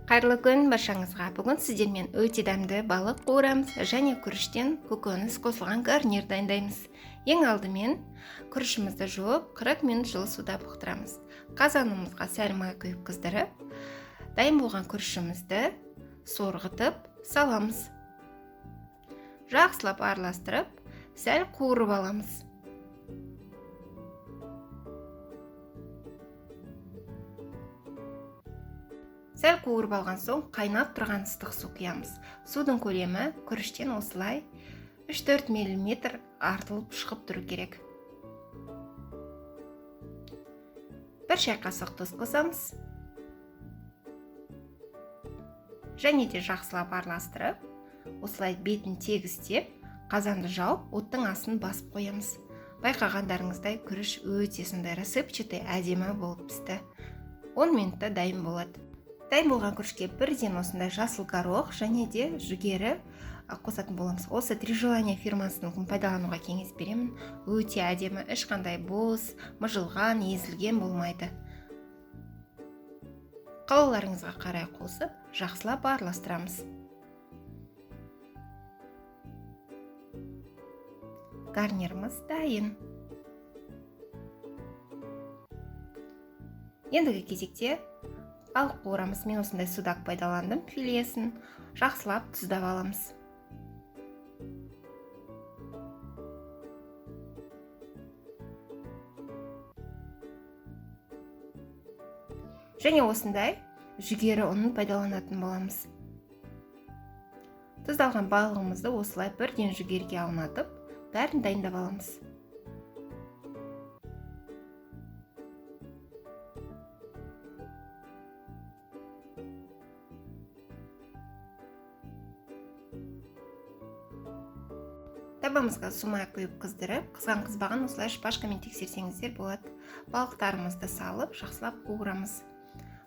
Қайырлы күн баршаңызға. Бүгін сіздермен өте дәмді балық қуырамыз және күріштен көкөніс қосылған гарнир дайындаймыз. Ең алдымен күрішімізді жуып 40 минут жылы суда бұқтырамыз. Қазанымызға сәл май құйып қыздырып, дайын болған күрішімізді сорғытып саламыз. Жақсылап араластырып, сәл қуырып аламыз. Сәл қуырып алған соң қайнап тұрған ыстық су құямыз. Судың көлемі күріштен осылай 3-4 мм артылып шығып тұру керек. Бір шай қасық тұз қосамыз. Және де жақсылап араластырып, осылай бетін тегістеп, қазанды жауып, оттың астын басып қоямыз. Байқағандарыңыздай күріш өте сондай рассыпчатый, әдемі болып пісті. 10 минутта дайын болады. Дайын болған күрішке бірден осындай жасыл горох және де жүгері қосатын боламыз. Осы Три желания фирмасының пайдалануға кеңес беремін. Өте әдемі, ешқандай бос, мыжылған, езілген болмайды. Қалауларыңызға қарай қосып, жақсылап араластырамыз. Гарниріміз дайын. Ендігі кезекте балық қуырамыз. Мен осындай судак пайдаландым, филесін жақсылап тұздап аламыз. Және осындай жүгері ұнын пайдаланатын боламыз. Тұздалған балығымызды осылай бірден жүгерге аунатып, бәрін дайындап аламыз. Табамызға сумай құйып қыздырып, қызған қызбаған осылай шпажкамен тексерсеңіздер болады. Балықтарымызды салып, жақсылап қуырамыз.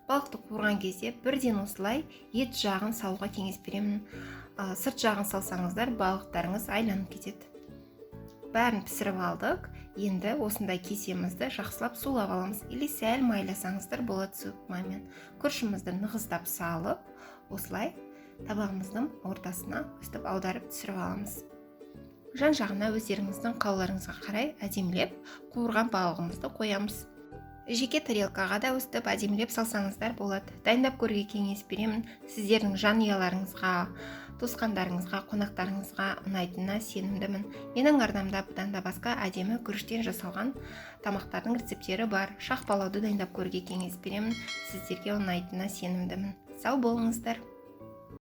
Балықты қуырған кезде бірден осылай ет жағын салуға кеңес беремін. Сырт жағын салсаңыздар, балықтарыңыз айланып кетеді. Бәрін пісіріп алдық. Енді осындай кесемізді жақсылап сулап аламыз. Или сәл майласаңыздар болады суық маймен. Күрішімізді нығыздап салып, осылай табағымыздың ортасына өстіп аударып түсіріп аламыз. Жан жағына өздеріңіздің қалауларыңызға қарай әдемілеп қуырған балығымызды қоямыз. Жеке тарелкаға да өстіп әдемілеп салсаңыздар болады. Дайындап көруге кеңес беремін. Сіздердің жанұяларыңызға, туысқандарыңызға, қонақтарыңызға ұнайтынына сенімдімін. Менің арнамда бұдан да басқа әдемі күріштен жасалған тамақтардың рецептері бар. Шақ палауды дайындап көруге кеңес беремін. Сіздерге ұнайтынына сенімдімін. Сау болыңыздар.